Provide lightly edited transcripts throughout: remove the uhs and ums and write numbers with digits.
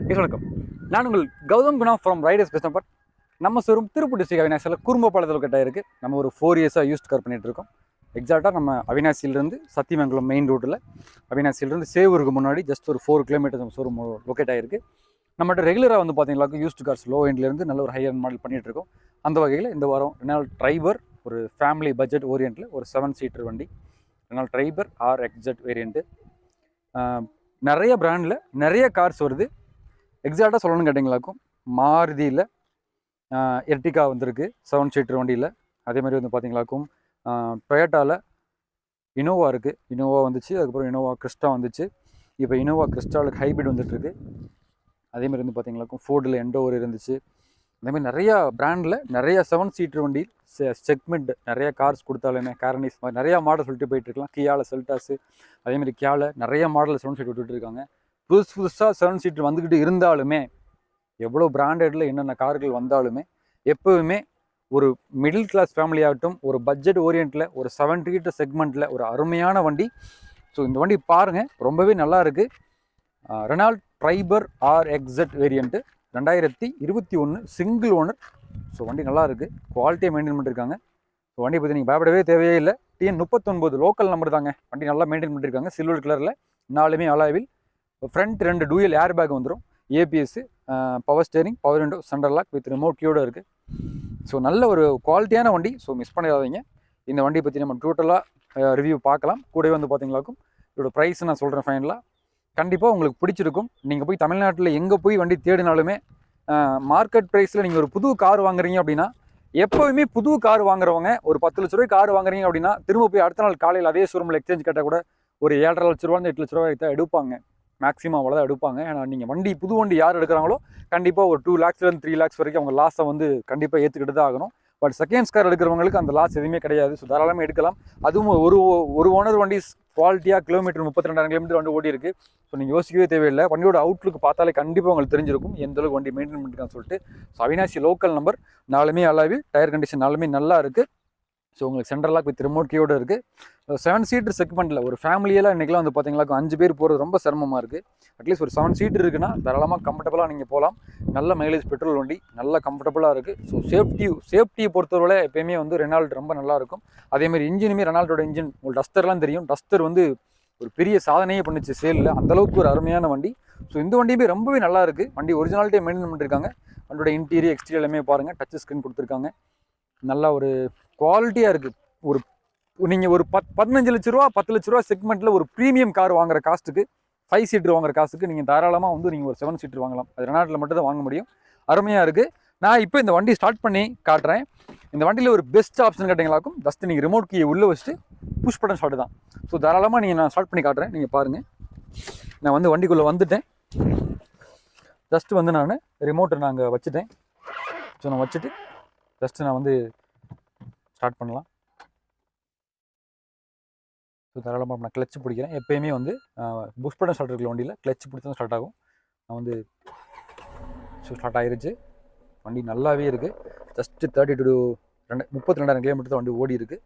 வணக்கம். நான் உங்கள் கௌதம் குணா ஃப்ரம் ரைடர்ஸ் பேசுகிறேன். பட் நம்ம ஷோரூம் திருப்பூர் டிஸ்ட்ரிக்ட் அவினாசியில் குறும்பப்பாளத்தில் கட்டாக இருக்குது. நம்ம ஒரு 4 இயர்ஸாக யூஸ்ட் கார் பண்ணிகிட்டு இருக்கோம். எக்ஸாக்டாக நம்ம அவினாசியிலிருந்து சத்தியமங்கலம் மெயின் ரோட்டில் அவினாசியிலிருந்து சேவூருக்கு முன்னாடி ஜஸ்ட் ஒரு 4 கிலோமீட்டர் நம்ம ஷோரூம் லொக்கேட் ஆகிருக்கு. நம்மகிட்ட ரெகுலராக வந்து பார்த்தீங்கன்னாக்க யூஸ்ட் கார்ஸ் லோ எண்ட்லேருந்து நல்ல ஒரு ஹையர் மாடல் பண்ணிகிட்டு இருக்கோம். அந்த வகையில் இந்த வாரம் ரெனால் ட்ரைபர் ஒரு ஃபேமிலி பட்ஜெட் ஓரியன்ட்டில் ஒரு 7 சீட்டர் வண்டி, ரெனால் ட்ரைபர் RXZ வேரியண்ட்டு. நிறைய பிராண்டில் நிறைய கார்ஸ் வருது. எக்ஸாக்டாக சொல்லணும்னு கேட்டிங்களாக்கும் மாருதியில் எர்டிகா வந்திருக்கு 7 சீட்டர் வண்டியில். அதே மாதிரி வந்து பார்த்தீங்களாக்கும் டொயோட்டாவில் இனோவா இருக்குது, இனோவா வந்துச்சு. அதுக்கப்புறம் இனோவா கிறிஸ்டா வந்துச்சு. இப்போ இனோவா கிறிஸ்டாவுக்கு ஹைப்ரிட் வந்துட்டுருக்கு. அதேமாதிரி வந்து பார்த்தீங்களாக்கும் ஃபோர்டில் எண்டோவர் இருந்துச்சு. அதேமாதிரி நிறையா பிராண்டில் நிறைய 7 சீட்டர் வண்டி செக்மெண்ட் நிறைய கார்ஸ் கொடுத்தாலுமே காரனிஸ் மாதிரி நிறையா மாடல் சொல்லிட்டு போயிட்டுருக்கலாம். கியாவில் செல்டாஸு, அதேமாதிரி கியாவில் நிறைய மாடல் 7 சீட்டர் விட்டுட்டு இருக்காங்க. புதுசாக 7 சீட்டர் வந்துக்கிட்டு இருந்தாலுமே எவ்வளோ பிராண்டடில் என்னென்ன கார்கள் வந்தாலுமே எப்போவுமே ஒரு மிடில் கிளாஸ் ஃபேமிலி ஆகட்டும், ஒரு பட்ஜெட் ஓரியன்ட்டில் ஒரு 7 சீட்டர் செக்மெண்ட்டில் ஒரு அருமையான வண்டி. ஸோ இந்த வண்டி பாருங்கள், ரொம்பவே நல்லா இருக்குது. Renault Triber RXZ variant 2021 single owner. So வண்டி நல்லா இருக்குது, குவாலிட்டியை மெயின்டைன் பண்ணியிருக்காங்க. ஸோ வண்டி பற்றி நீங்கள் பயப்படவே தேவையே இல்லை. TN 39 லோக்கல் நம்பர் தாங்க. வண்டி நல்லா மெயின்டைன் பண்ணியிருக்காங்க. சில்வர் கலரில் 4மே அலாவில். ஃப்ரண்ட் 2 டூயல் ஏர் பேக் வந்துடும், ABS, power steering, power window, centre lock with remote கீயோடு இருக்குது. ஸோ நல்ல ஒரு குவாலிட்டியான வண்டி. ஸோ மிஸ் பண்ணிடாதீங்க. இந்த வண்டியை பற்றி நம்ம டோட்டலாக ரிவ்யூ பார்க்கலாம். கூடவே வந்து பார்த்தீங்களாக்கும் இதோட ப்ரைஸ் நான் சொல்கிறேன் ஃபைனலாக. கண்டிப்பாக உங்களுக்கு பிடிச்சிருக்கும். நீங்கள் போய் தமிழ்நாட்டில் எங்கே போய் வண்டி தேடினாலுமே மார்க்கெட் ப்ரைஸில் நீங்கள் ஒரு புது கார் வாங்குறீங்க அப்படின்னா, எப்போவுமே புது கார் வாங்குறவங்க ஒரு 10 லட்ச ரூபாய் கார் வாங்குறீங்க அப்படின்னா திரும்ப போய் அடுத்த நாள் காலையில் அதே ஷோரூமில் எக்ஸ்சேஞ்ச் கேட்டால் கூட ஒரு 7.5 லட்ச ரூபா 8 லட்ச ரூபாய் தான் எடுப்பாங்க. மேக்ஸிமம் அவ்வளோதான் எடுப்பாங்க. ஏன்னா நீங்கள் வண்டி புது வண்டி யார் எடுக்கிறாங்களோ கண்டிப்பாக ஒரு 2 lakhsலேருந்து 3 lakhs வரைக்கும் அவங்க லாஸை வந்து கண்டிப்பாக ஏற்றுக்கிட்டு தான் ஆகணும். பட் செகண்ட்ஸ் கார் எடுக்கிறவங்களுக்கு அந்த லாஸ் எதுவுமே கிடையாது. ஸோ தாராளமாக எடுக்கலாம். அதுவும் ஒரு ஓனர் வண்டி குவாலிட்டியாக கிலோமீட்டர் 32,000 கிலோமீட்டர் வண்டி ஓடி இருக்குது. ஸோ நீங்கள் யோசிக்கவே தேவையில்லை. வண்டியோட அவுட்லுக்கு பார்த்தாலே கண்டிப்பாக உங்களுக்கு தெரிஞ்சிருக்கும் எந்த அளவுக்கு வண்டி மெயின்டைன் பண்ணிருக்கான்னு சொல்லிட்டு. ஸோ அவினாசி லோக்கல் நம்பர், 4மே அலாவில், டயர் கண்டிஷன் 4மே நல்லா இருக்குது. ஸோ உங்களுக்கு சென்டர் லாக் வித் ரிமோட் கீயோடு இருக்குது. 7 சீட்டர் செக்மெண்ட்டில் ஒரு ஃபேமிலியெல்லாம் இன்றைக்கெலாம் வந்து பார்த்தீங்களா 5 பேர் போகிறது ரொம்ப சிரமமாக இருக்குது. அட்லீஸ்ட் ஒரு 7 சீட்டர் இருக்குன்னா தாராளமாக கம்ஃபர்டபுளாக நீங்கள் போகலாம். நல்ல மைலேஜ் பெட்ரோல் வண்டி, நல்லா கம்ஃபர்டபுளாக இருக்குது. ஸோ சேஃப்டியை பொறுத்தவரை எப்போயுமே வந்து ரெனால்ட் ரொம்ப நல்லாயிருக்கும். அதேமாதிரி இன்ஜினுமே ரெனால்டோட இன்ஜின் உங்களுக்கு டஸ்டர்லாம் தெரியும். டஸ்டர் வந்து ஒரு பெரிய சாதனையே பண்ணிச்சு சேலில். அந்தளவுக்கு ஒரு அருமையான வண்டி. ஸோ இந்த வண்டியுமே ரொம்பவே நல்லா இருக்குது. வண்டி ஒரிஜினாலிட்டியை மெயின்டைன் பண்ணியிருக்காங்க. வண்டியோட இன்டீரியர் எக்ஸ்டீரியர் எல்லாமே பாருங்கள், டச் ஸ்க்ரீன் கொடுத்துருக்காங்க. நல்லா ஒரு குவாலிட்டியாக இருக்குது. ஒரு நீங்கள் ஒரு 15 லட்ச ரூபா 10 லட்ச ரூபா செக்மெண்ட்டில் ஒரு ப்ரீமியம் கார் வாங்குற காஸ்ட்டுக்கு, 5 சீட்டர் வாங்குற காசுக்கு நீங்கள் தாராளமாக வந்து நீங்கள் ஒரு 7 சீட்டர் வாங்கலாம். அது ரெனால்ட்டில் மட்டும் தான் வாங்க முடியும். அருமையாக இருக்குது. நான் இப்போ இந்த வண்டி ஸ்டார்ட் பண்ணி காட்டுறேன். இந்த வண்டியில் ஒரு பெஸ்ட் ஆப்ஷன் கேட்டிங்களாக்கும் ஜஸ்ட் நீங்கள் ரிமோட் கீயை உள்ளே வச்சுட்டு புஷ் பட்டன் ஸ்டார்ட் தான். ஸோ தாராளமாக நான் ஸ்டார்ட் பண்ணி காட்டுறேன். நீங்கள் பாருங்கள், நான் வந்து வண்டிக்குள்ளே வந்துட்டேன். ஜஸ்ட்டு வந்து நான் ரிமோட்டை நான் அங்கே வச்சுட்டேன். ஸோ நான் வச்சுட்டு ஜஸ்ட்டு நான் வந்து ஸ்டார்ட் பண்ணலாம். ஸோ தாராளமாக நான் கிளச்சு பிடிக்கிறேன். எப்போயுமே வந்து புஷ் பட்டன் ஸ்டார்ட் இருக்கிற வண்டியில் கிளச்சு பிடிச்சி தான் ஸ்டார்ட் ஆகும். நான் வந்து ஸ்டார்ட் ஆகிருச்சு. வண்டி நல்லாவே இருக்குது. ஜஸ்ட்டு 32,000 கிலோமீட்டர் தான் வண்டி ஓடி இருக்குது.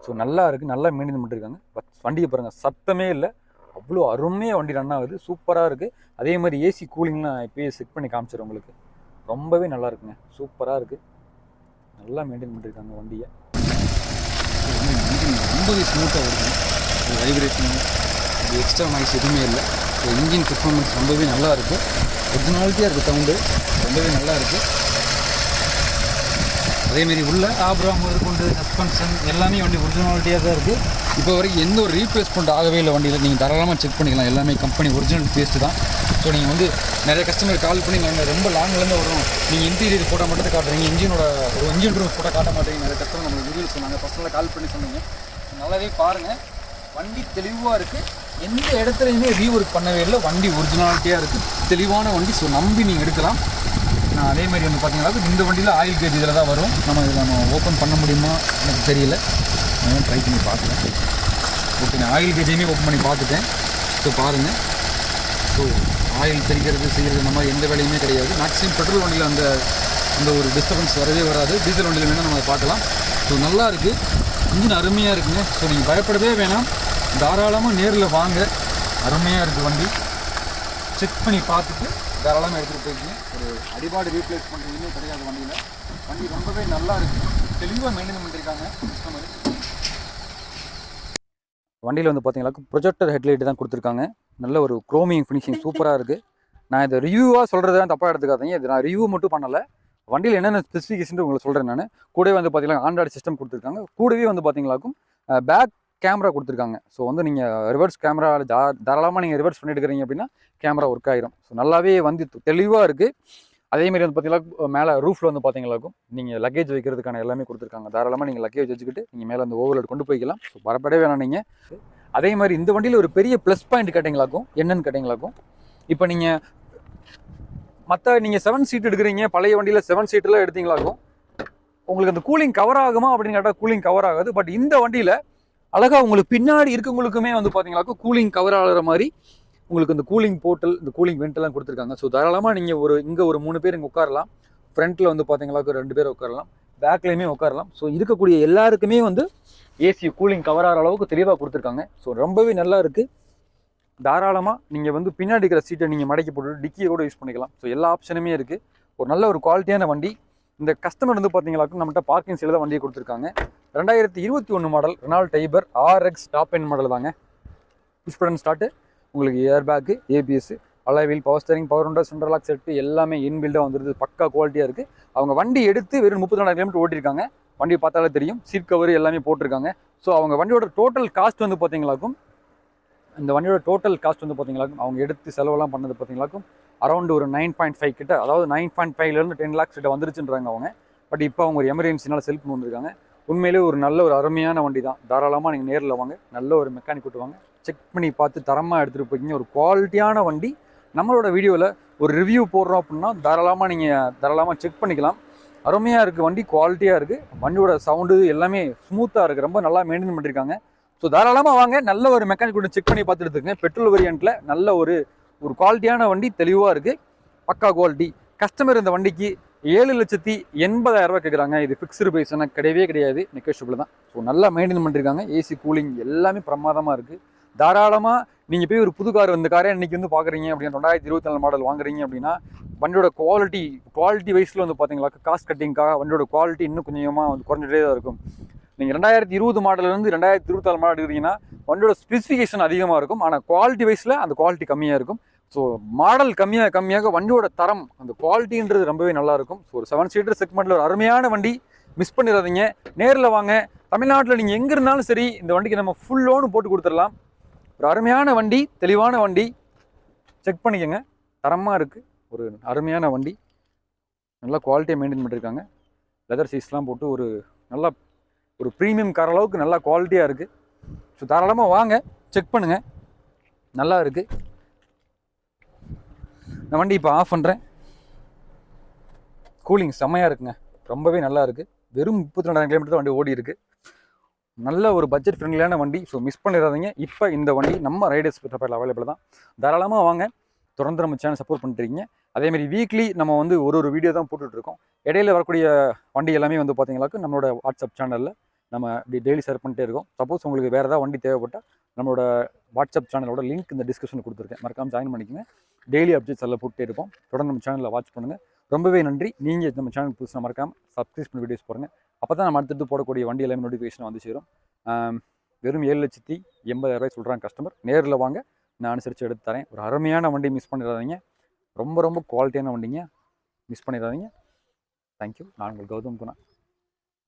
ஸோ நல்லா இருக்குது, நல்லா மெயின்டைன் பண்ணியிருக்காங்க. பட் வண்டியை பாருங்கள், சத்தமே இல்லை, அவ்வளோ அருமையாக வண்டி ரன் ஆகுது. சூப்பராக இருக்குது. அதே மாதிரி ஏசி கூலிங்லாம் இப்போயே செக் பண்ணி காமிச்சிடும் உங்களுக்கு. ரொம்பவே நல்லா இருக்குங்க, சூப்பராக இருக்குது. நல்லா மெயின்டைன் பண்ணியிருக்காங்க வண்டியை. ரொம்பவே ஸ்மூத்தாக இருக்குது. வைப்ரேஷனு, எக்ஸ்ட்ரா நாய்ஸ் எதுவுமே இல்லை. இன்ஜின் பெர்ஃபார்மன்ஸ் ரொம்பவே நல்லா இருக்குது. ஒரிஜினாலிட்டியாக இருக்குது. சவுண்டு ரொம்பவே நல்லா இருக்குது. அதேமாரி உள்ள ஆப்ரா முதற்கொண்டு சஸ்பென்ஷன் எல்லாமே வண்டி ஒரிஜினாலிட்டியாக தான் இருக்குது. இப்போ வரைக்கும் எந்த ஒரு ரீப்ளேஸ்மெண்ட் ஆகவே இல்லை வண்டியில். நீங்கள் தாராளமாக செக் பண்ணிக்கலாம். எல்லாமே கம்பெனி ஒரிஜினல் பேஸ்ட்டு தான். ஸோ நீங்கள் வந்து நிறைய கஸ்டமர் கால் பண்ணி நாங்கள் ரொம்ப லாங்லேருந்து வரும், நீங்கள் இன்டீரியர் ஃபோட்டோ மட்டும் தான் காட்டுறீங்க, இன்ஜின் ரூம் ஃபோட்டோ காட்ட மாட்டேங்க. நிறைய கஸ்டமர் நம்மளுக்கு ரிவ்யூ சொன்னாங்க, பர்சனலாக கால் பண்ணி சொன்னீங்க. நல்லாவே பாருங்கள், வண்டி தெளிவாக இருக்குது. எந்த இடத்துலையுமே ரீஒர்க் பண்ணவே இல்லை. வண்டி ஒரிஜினாலிட்டியாக இருக்குது, தெளிவான வண்டி. ஸோ நம்பி நீங்கள் எடுக்கலாம். நான் அதேமாதிரி வந்து பார்த்தீங்கன்னா இந்த வண்டியில் ஆயில் கேஜ் இதில் தான் வரும். நம்ம ஓப்பன் பண்ண முடியுமா எனக்கு தெரியல, நான் ட்ரை பண்ணி பார்க்குறேன். ஓகே, நான் ஆயில் கேஜையுமே ஓப்பன் பண்ணி பார்த்துட்டேன். ஸோ பாருங்கள், ஸோ ஆயில் தெரிக்கிறது செய்கிறது இந்த மாதிரி எந்த வேலையுமே கிடையாது. மேக்ஸிமம் பெட்ரோல் வண்டியில் அந்த ஒரு டிஸ்டர்பன்ஸ் வரவே வராது. டீசல் வண்டியில் வேணால் நம்ம அதை பார்க்கலாம். ஸோ நல்லா இருக்குது, இன்ஜின் அருமையாக இருக்குங்க. ஸோ நீங்கள் பயப்படவே வேணாம், தாராளமாக நேரில் வாங்க. அருமையாக இருக்குது வண்டி. செக் பண்ணி பார்த்துட்டு தாராளமாக எடுத்துகிட்டு போயிட்டு ஒரு அடிபாடு ரீப்ளேஸ் பண்ணுறதுமே கிடையாது வண்டியில். வண்டி ரொம்பவே நல்லா இருக்குது, தெளிவாக மெயின்டைன் பண்ணியிருக்காங்க கஸ்டமர். வண்டியில் வந்து பார்த்தீங்கன்னாக்கா ப்ரொஜெக்டர் ஹெட்லைட் தான் கொடுத்துருக்காங்க. நல்ல ஒரு குரோமிங் ஃபினிஷிங் சூப்பராக இருக்குது. நான் இதை ரிவ்யூவாக சொல்கிறது தான் தப்பாக எடுத்துக்காதீங்க. இது நான் ரிவ்யூ மட்டும் பண்ணலை, வண்டியில் என்னென்ன ஸ்பெசிஃபிகேஷன் உங்களுக்கு சொல்கிறேன். நான் கூடவே வந்து பார்த்தீங்கன்னா ஆண்ட்ராய்டு சிஸ்டம் கொடுத்துருக்காங்க. கூடவே வந்து பார்த்தீங்களாக்கும் பேக் கேமரா கொடுத்துருக்காங்க. ஸோ வந்து நீங்கள் ரிவர்ஸ் கேமரா தாராளமாக நீங்கள் ரிவர்ஸ் பண்ணி எடுக்கிறீங்க அப்படின்னா கேமரா ஒர்க் ஆகிரும். ஸோ நல்லாவே வந்து தெளிவாக இருக்குது. அதேமாதிரி வந்து பார்த்தீங்கன்னா மேலே ரூஃபில் வந்து பார்த்தீங்களாக்கும் நீங்கள் லக்கேஜ் வைக்கிறதுக்கான எல்லாமே கொடுத்துருக்காங்க. தாராளமாக நீங்கள் லக்கேஜ் வச்சுக்கிட்டு நீங்கள் மேலே அந்த ஓவர்லோட் கொண்டு போய்க்கலாம். ஸோ பரப்படவே வேணாம் நீங்கள். அதே மாதிரி இந்த வண்டியில் ஒரு பெரிய ப்ளஸ் பாயிண்ட் கேட்டிங்களாக்கும் என்னென்னு கேட்டிங்களாக்கும், இப்போ நீங்கள் மற்ற நீங்கள் 7 சீட் எடுக்கிறீங்க, பழைய வண்டியில் 7 சீட்டெலாம் எடுத்தீங்களாக்கும் உங்களுக்கு அந்த கூலிங் கவர் ஆகுமா அப்படின்னு கேட்டால் கூலிங் கவர் ஆகாது. பட் இந்த வண்டியில் அழகாக உங்களுக்கு பின்னாடி இருக்கவங்களுக்குமே வந்து பார்த்தீங்களாக்கும் கூலிங் கவர் ஆகிற மாதிரி உங்களுக்கு இந்த கூலிங் போர்ட்டல், இந்த கூலிங் வெண்டெல்லாம் கொடுத்துருக்காங்க. ஸோ தாராளமாக நீங்கள் இங்கே ஒரு 3 பேர் இங்கே உட்காரலாம். ஃப்ரண்ட்டில் வந்து பார்த்தீங்களாக்கும் 2 பேர் உட்காரலாம், பேக்லேயுமே உட்காரலாம். ஸோ இருக்கக்கூடிய எல்லாருக்குமே வந்து ஏசி கூலிங் கவர் ஆகிற அளவுக்கு தெளிவாக கொடுத்துருக்காங்க. ஸோ ரொம்பவே நல்லா இருக்குது. தாராளமாக நீங்கள் வந்து பின்னாடி இருக்கிற சீட்டை நீங்கள் மடக்கி போட்டு டிக்கியை கூட யூஸ் பண்ணிக்கலாம். ஸோ எல்லா ஆப்ஷனுமே இருக்குது. ஒரு நல்ல ஒரு குவாலிட்டியான வண்டி. இந்த கஸ்டமர் வந்து பார்த்தீங்களாக்கும் நம்மகிட்ட பார்க்கிங் சைடில் தான் வண்டியை கொடுத்துருக்காங்க. 2021 model Renault Triber RX top end model தாங்க. புஷ் பட்டன் ஸ்டார்ட்டு, உங்களுக்கு air bag, ABS, alloy wheel, power steering, power window, central lock set எல்லாமே இன்பில்டாக வந்துருது. பக்கா குவாலிட்டியாக இருக்குது. அவங்க வண்டி எடுத்து வெறும் 32 கிலோமீட்டர் ஓட்டியிருக்காங்க. வண்டி பார்த்தாலே தெரியும், சீட் கவர் எல்லாமே போட்டிருக்காங்க. ஸோ அவங்க வண்டியோட டோட்டல் காஸ்ட் வந்து பார்த்தீங்களாக்கும், இந்த வண்டியோட டோட்டல் காஸ்ட் வந்து பார்த்தீங்களாக்கும் அவங்க எடுத்து செலவெல்லாம் பண்ணது பார்த்தீங்களாக்கும் அரௌண்ட் ஒரு 9.5 கிட்ட, அதாவது 9.5லேருந்து 10 lakhs கிட்ட வந்துருச்சுன்றாங்க அவங்க. பட் இப்போ அவங்க ஒரு எமர்ஜென்சினால செல் பண்ணி வந்திருக்காங்க. உண்மையிலே ஒரு நல்ல ஒரு அருமையான வண்டி தான். தாராளமாக நீங்கள் நேரில் வாங்க, நல்ல ஒரு மெக்கானிக் கூட்டு வாங்க, செக் பண்ணி பார்த்து தரமாக எடுத்துகிட்டு போய்க்கிங்க. ஒரு குவாலிட்டியான வண்டி. நம்மளோட வீடியோவில் ஒரு ரிவ்யூ போடுறோம் அப்படின்னா தாராளமாக செக் பண்ணிக்கலாம். அருமையாக இருக்குது வண்டி, குவாலிட்டியாக இருக்குது. வண்டியோட சவுண்டு எல்லாமே ஸ்மூத்தாக இருக்குது, ரொம்ப நல்லா மெயின்டைன் பண்ணியிருக்காங்க. ஸோ தாராளமாக வாங்க, நல்ல ஒரு மெக்கானிக் கூட செக் பண்ணி பார்த்துட்டு இருக்குங்க. பெட்ரோல் வேரியண்ட்டில் நல்ல ஒரு குவாலிட்டியான வண்டி, தெளிவாக இருக்குது, பக்கா குவாலிட்டி. கஸ்டமர் இந்த வண்டிக்கு 7,80,000 கேட்குறாங்க. இது ஃபிக்ஸ்டு ப்ரைஸ், ஆனால் கிடையவே கிடையாது, நெகோஷியபிள் தான். ஸோ நல்லா மெயின்டைன் பண்ணியிருக்காங்க. ஏசி கூலிங் எல்லாமே பிரமாதமாக இருக்குது. தாராளமாக நீங்கள் போய் ஒரு புது கார், இந்த காரே இன்றைக்கி வந்து பார்க்குறீங்க அப்படின்னா 2024 மாடல் வாங்குறீங்க அப்படின்னா வண்டியோட குவாலிட்டி வைஸில் வந்து பார்த்தீங்களா காஸ்ட் கட்டிங்காக வண்டியோட குவாலிட்டி இன்னும் கொஞ்சமாக வந்து குறைஞ்சிட்டே தான் இருக்கும். நீங்கள் 2020 மாடலேருந்து 2024 மாடல் எடுக்கிறீங்கன்னா வண்டியோட ஸ்பெசிஃபிகேஷன் அதிகமாக இருக்கும், ஆனால் குவாலிட்டி வைஸில் அந்த குவாலிட்டி கம்மியாக இருக்கும். ஸோ மாடல் கம்மியாக வண்டியோட தரம், அந்த குவாலிட்டின்றது ரொம்பவே நல்லாயிருக்கும். ஸோ ஒரு 7 சீட்டர் செக்மெண்ட்டில் ஒரு அருமையான வண்டி, மிஸ் பண்ணிடாதீங்க. நேரில் வாங்க. தமிழ்நாட்டில் நீங்கள் எங்கே இருந்தாலும் சரி இந்த வண்டிக்கு நம்ம ஃபுல் லோனு போட்டு கொடுத்துடலாம். ஒரு அருமையான வண்டி, தெளிவான வண்டி, செக் பண்ணிக்கோங்க. தரமாக இருக்குது, ஒரு அருமையான வண்டி, நல்லா குவாலிட்டியை மெயின்டைன் பண்ணியிருக்காங்க. லெதர் சீஸ்லாம் போட்டு ஒரு ப்ரீமியம் கார் அளவுக்கு நல்லா குவாலிட்டியாக இருக்குது. ஸோ தாராளமாக வாங்க, செக் பண்ணுங்கள், நல்லா இருக்குது. நான் வண்டி இப்போ ஆஃப் பண்ணுறேன். கூலிங் செம்மையாக இருக்குங்க, ரொம்பவே நல்லா இருக்குது. வெறும் 32,000 கிலோமீட்டர் வண்டி ஓடி இருக்குது. நல்ல ஒரு பட்ஜெட் ஃப்ரெண்ட்லியான வண்டி. ஸோ மிஸ் பண்ணிடாதீங்க. இப்போ இந்த வண்டி நம்ம ரைடர்ஸ் பேரில் அவைலபிள் தான். தாராளமாக வாங்க. தொடர்ந்து நம்ம சேனல் சப்போர்ட் பண்ணிட்டுருக்கீங்க. அதேமாதிரி வீக்லி நம்ம வந்து ஒரு வீடியோ தான் போட்டுட்ருக்கோம். இடையில வரக்கூடிய வண்டி எல்லாமே வந்து பார்த்தீங்கன்னாக்க நம்மளோட வாட்ஸ்அப் சேனலில் நம்ம இப்படி டெய்லி ஷேர் பண்ணிட்டே இருக்கோம். சப்போஸ் உங்களுக்கு வேறு ஏதாவது வண்டி தேவைப்பட்டால் நம்மளோட வாட்ஸ்அப் சேனலோட லிங்க் இந்த டிஸ்கிரிப்ஷனில் கொடுத்துருக்கேன், மறக்காமல் ஜாயின் பண்ணிக்கோங்க. டெய்லி அப்டேட்ஸ் எல்லாம் போட்டுட்டே இருப்போம். தொடர்ந்து நம்ம சேனலில் வாட்ச் பண்ணுங்கள். ரொம்பவே நன்றி. நீங்கள் நம்ம சேனல் புதுசாக மறக்காமல் சப்ஸ்கிரைப் பண்ணி வீடியோஸ் போடுங்க. அப்போ தான் நம்ம அடுத்தடுத்து போடக்கூடிய வண்டி எல்லாமே நோட்டிஃபிகேஷன் வந்து சேரும். வெறும் 7,80,000 சொல்கிறாங்க கஸ்டமர். நேரில் வாங்க, நான் அனுசரித்து எடுத்து தரேன். ஒரு அருமையான வண்டி, மிஸ் பண்ணிடாதீங்க. ரொம்ப குவாலிட்டியான வண்டிங்க, மிஸ் பண்ணிடாதீங்க. தேங்க்யூ. நான் உங்கள் கௌதம் குணா.